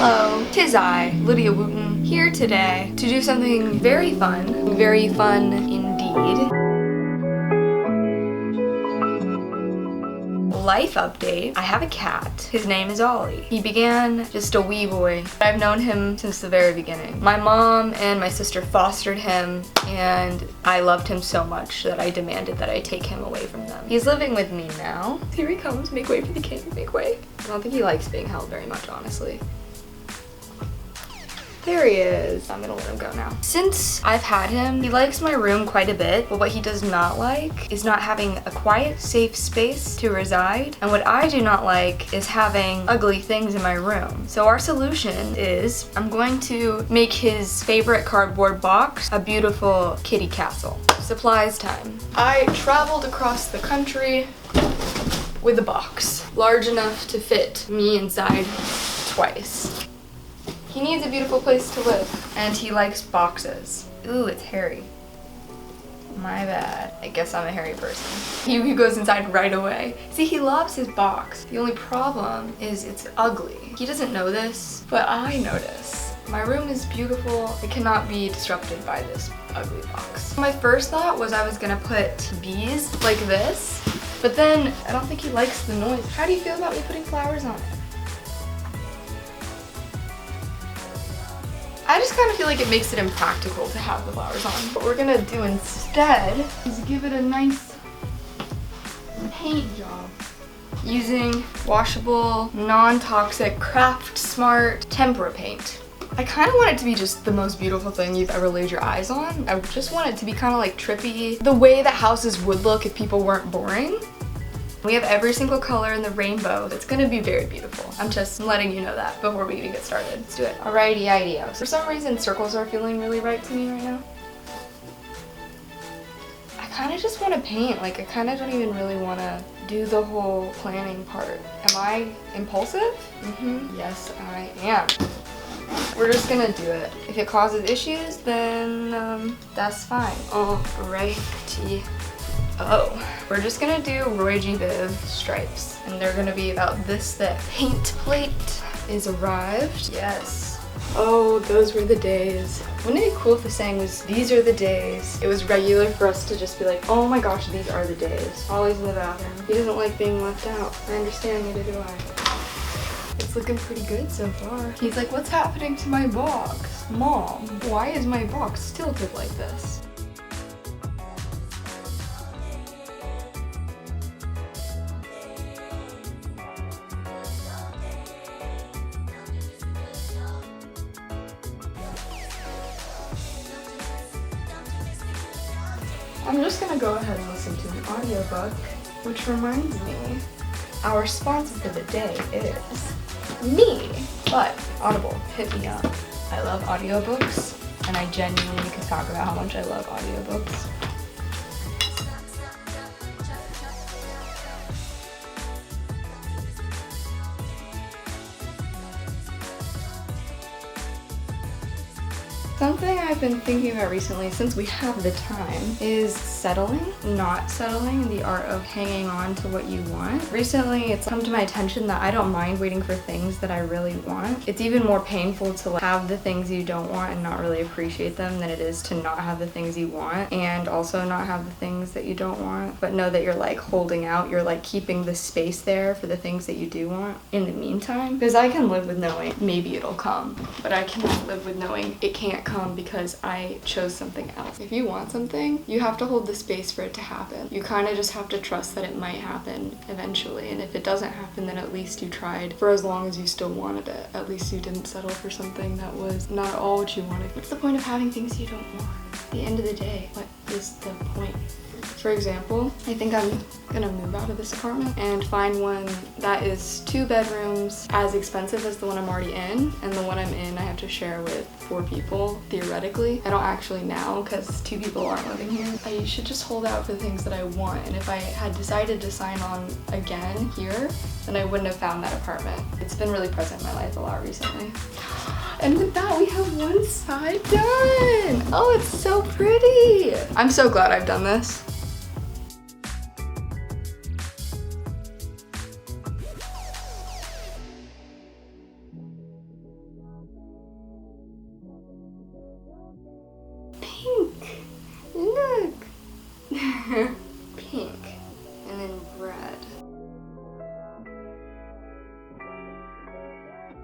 Hello, 'tis I, Lydia Wooten, here today to do something very fun indeed. Life update. I have a cat. His name is Ollie. He began just a wee boy. I've known him since the very beginning. My mom and my sister fostered him, and I loved him so much that I demanded that I take him away from them. He's living with me now. Here he comes. Make way for the king. Make way. I don't think he likes being held very much, honestly. There he is. I'm gonna let him go now. Since I've had him, he likes my room quite a bit, but what he does not like is not having a quiet, safe space to reside. And what I do not like is having ugly things in my room. So our solution is I'm going to make his favorite cardboard box a beautiful kitty castle. Supplies time. I traveled across the country with a box large enough to fit me inside twice. He needs a beautiful place to live, and he likes boxes. Ooh, it's hairy. My bad. I guess I'm a hairy person. He goes inside right away. See, he loves his box. The only problem is it's ugly. He doesn't know this, but I notice. My room is beautiful. It cannot be disrupted by this ugly box. My first thought was I was gonna put bees like this, but then I don't think he likes the noise. How do you feel about me putting flowers on it? I just kind of feel like it makes it impractical to have the flowers on. What we're gonna do instead is give it a nice paint job using washable, non-toxic, craft smart tempera paint. I kind of want it to be just the most beautiful thing you've ever laid your eyes on. I just want it to be kind of like trippy, the way that houses would look if people weren't boring. We have every single color in the rainbow. It's gonna be very beautiful. I'm just letting you know that before we even get started. Let's do it. Alrighty, ideos. For some reason, circles are feeling really right to me right now. I kind of just want to paint. Like, I kind of don't even really want to do the whole planning part. Am I impulsive? Yes, I am. We're just gonna do it. If it causes issues, then that's fine. Alrighty. We're just gonna do Roy G. Biv stripes, and they're gonna be about this thick. Paint plate is arrived. Yes. Oh, those were the days. Wouldn't it be cool if the saying was, these are the days? It was regular for us to just be like, oh my gosh, these are the days. Ollie's in the bathroom. He doesn't like being left out. I understand, neither do I. It's looking pretty good so far. He's like, what's happening to my box? Mom, why is my box tilted like this? I'm just gonna go ahead and listen to an audiobook, which reminds me, our sponsor for the day is me. But Audible, hit me up. I love audiobooks, and I genuinely could talk about how much I love audiobooks. Something I've been thinking about recently, since we have the time, is settling, not settling, the art of hanging on to what you want. Recently, it's come to my attention that I don't mind waiting for things that I really want. It's even more painful to have the things you don't want and not really appreciate them than it is to not have the things you want and also not have the things that you don't want, but know that you're like holding out, you're like keeping the space there for the things that you do want in the meantime. Because I can live with knowing maybe it'll come, but I cannot live with knowing it can't come because I chose something else. If you want something, you have to hold the space for it to happen. You kind of just have to trust that it might happen eventually, and if it doesn't happen, then at least you tried for as long as you still wanted it. At least you didn't settle for something that was not all what you wanted. What's the point of having things you don't want? At the end of the day, what is the point? For example, I think I'm gonna move out of this apartment and find one that is 2 bedrooms, as expensive as the one I'm already in, and the one I'm in I have to share with 4 people, theoretically. I don't actually now, because 2 people aren't living here. I should just hold out for the things that I want, and if I had decided to sign on again here, then I wouldn't have found that apartment. It's been really present in my life a lot recently. And with that, we have one side done. Oh, it's so pretty. I'm so glad I've done this. Look. Pink. And then red.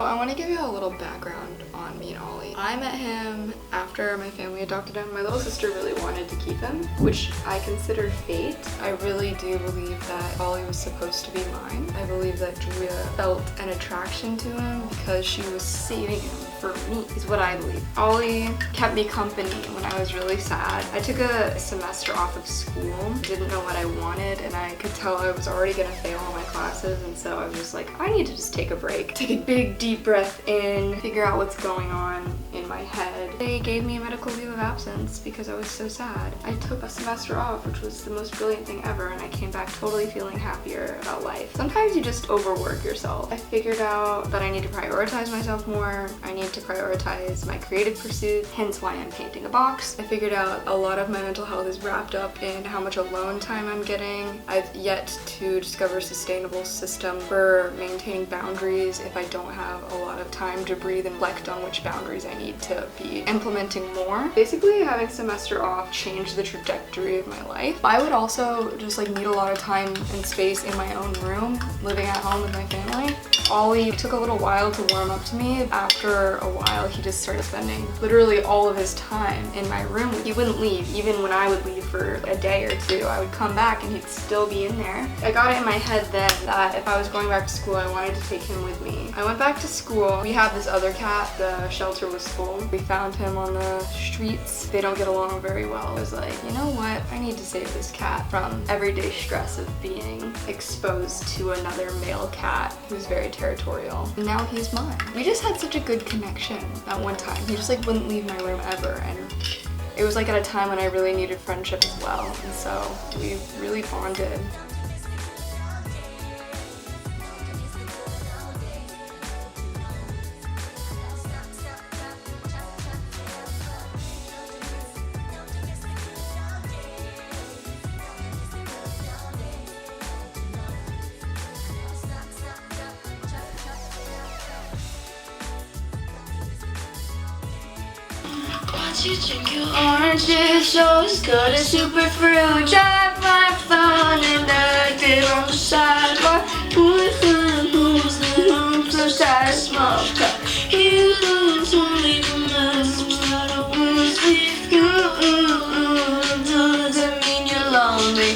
I want to give you a little background on me and Ollie. I met him after my family adopted him. My little sister really wanted to keep him, which I considered fate. I really do believe that Ollie was supposed to be mine. I believe that Julia felt an attraction to him because she was saving him for me, is what I believe. Ollie kept me company when I was really sad. I took a semester off of school, didn't know what I wanted, and I could tell I was already gonna fail all my classes, and so I was like, I need to just take a break. Take a big deep breath in, figure out what's going on in my head. They gave me a medical leave of absence because I was so sad. I took a semester off, which was the most brilliant thing ever, and I came back totally feeling happier about life. Sometimes you just overwork yourself. I figured out that I need to prioritize myself more. I need to prioritize my creative pursuits, hence why I'm painting a box. I figured out a lot of my mental health is wrapped up in how much alone time I'm getting. I've yet to discover a sustainable system for maintaining boundaries if I don't have a lot of time to breathe and reflect on which boundaries I need to be implementing more. Basically, having semester off changed the trajectory of my life. I would also just like need a lot of time and space in my own room, living at home with my family. Ollie took a little while to warm up to me. After a while, he just started spending literally all of his time in my room. He wouldn't leave. Even when I would leave for a day or two, I would come back and he'd still be in there. I got it in my head then that if I was going back to school, I wanted to take him with me. I went back to school. We had this other cat. The shelter was full. We found him on the streets. They don't get along very well. I was like, you know what? I need to save this cat from everyday stress of being exposed to another male cat who's very territorial. And now he's mine. We just had such a good connection at one time. He just like wouldn't leave my room ever, and it was like at a time when I really needed friendship as well, and so we really bonded. You drink your oranges, so it's good as super fruit. Drive my phone and active on the sidewalk. Put fun holes and hoops inside a small cup. You lose only the mess what I was with you. Doesn't mean you're lonely.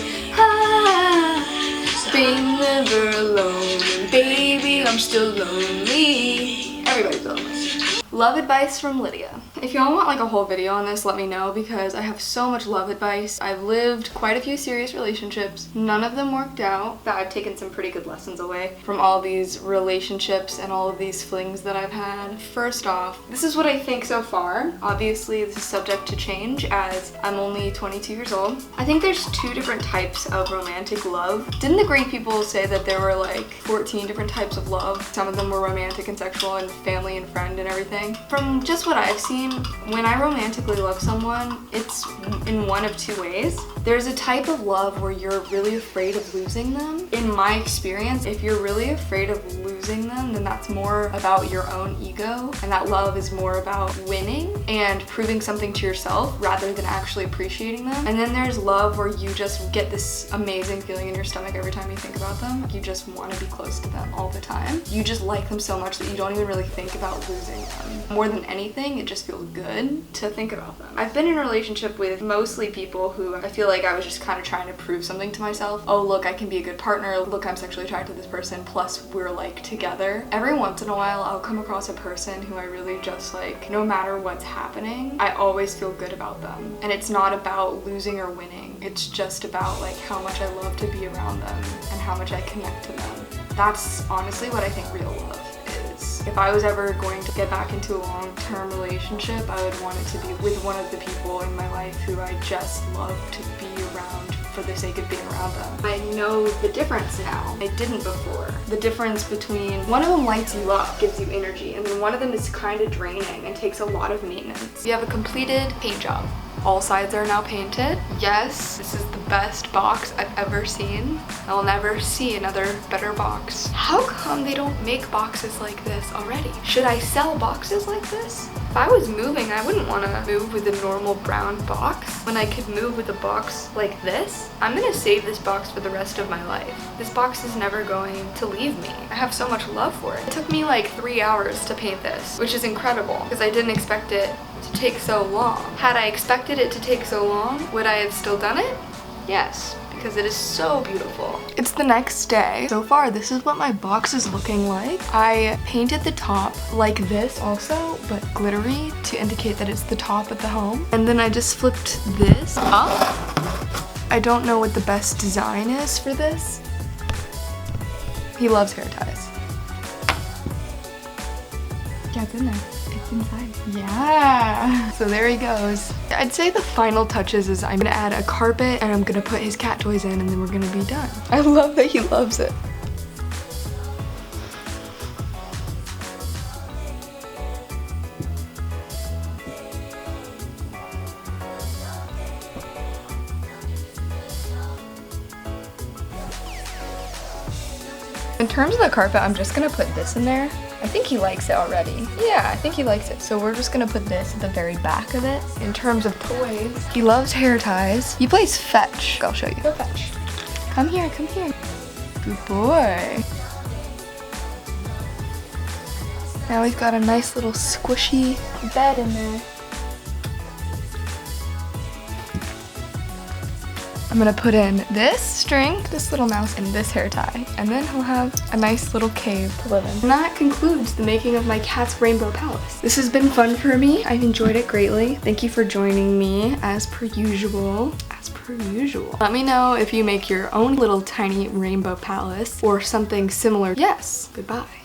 Being never alone, and baby, I'm still lonely. Everybody's lonely. Love advice from Lydia. If y'all want like a whole video on this, let me know because I have so much love advice. I've lived quite a few serious relationships. None of them worked out, but I've taken some pretty good lessons away from all these relationships and all of these flings that I've had. First off, this is what I think so far. Obviously, this is subject to change as I'm only 22 years old. I think there's two different types of romantic love. Didn't the great people say that there were like 14 different types of love? Some of them were romantic and sexual and family and friend and everything. From just what I've seen, when I romantically love someone, it's in one of two ways. There's a type of love where you're really afraid of losing them. In my experience, if you're really afraid of losing them, then that's more about your own ego, and that love is more about winning and proving something to yourself rather than actually appreciating them. And then there's love where you just get this amazing feeling in your stomach every time you think about them. You just want to be close to them all the time. You just like them so much that you don't even really think about losing them. More than anything, it just feels good to think about them. I've been in a relationship with mostly people who I feel like I was just kind of trying to prove something to myself. Oh, look, I can be a good partner. Look, I'm sexually attracted to this person. Plus, we're like together. Every once in a while, I'll come across a person who I really just like, no matter what's happening, I always feel good about them. And it's not about losing or winning. It's just about like how much I love to be around them and how much I connect to them. That's honestly what I think real love is. If I was ever going to get back into a long-term relationship, I would want it to be with one of the people in my life who I just love to be around for the sake of being around them. I know the difference now. I didn't before. The difference between one of them lights you up, gives you energy, and then one of them is kind of draining and takes a lot of maintenance. You have a completed paint job. All sides are now painted. Yes, this is the best box I've ever seen. I'll never see another better box. How come they don't make boxes like this already? Should I sell boxes like this? If I was moving, I wouldn't want to move with a normal brown box when I could move with a box like this. I'm gonna save this box for the rest of my life. This box is never going to leave me. I have so much love for it. It took me like 3 hours to paint this, which is incredible because I didn't expect it to take so long. Had I expected it to take so long, would I have still done it? Yes, because it is so beautiful. It's the next day. So far, this is what my box is looking like. I painted the top like this also, but glittery to indicate that it's the top of the home. And then I just flipped this up. I don't know what the best design is for this. He loves hair ties. Yeah, it's in there. It's inside. Yeah. So there he goes. I'd say the final touches is I'm gonna add a carpet and I'm gonna put his cat toys in and then we're gonna be done. I love that he loves it. In terms of the carpet, I'm just gonna put this in there. I think he likes it already. Yeah, I think he likes it. So we're just gonna put this at the very back of it. In terms of toys, he loves hair ties. He plays fetch. I'll show you. Go fetch. Come here, come here. Good boy. Now he's got a nice little squishy bed in there. I'm gonna put in this string, this little mouse, and this hair tie. And then he'll have a nice little cave to live in. And that concludes the making of my cat's rainbow palace. This has been fun for me. I've enjoyed it greatly. Thank you for joining me as per usual. Let me know if you make your own little tiny rainbow palace or something similar. Yes, goodbye.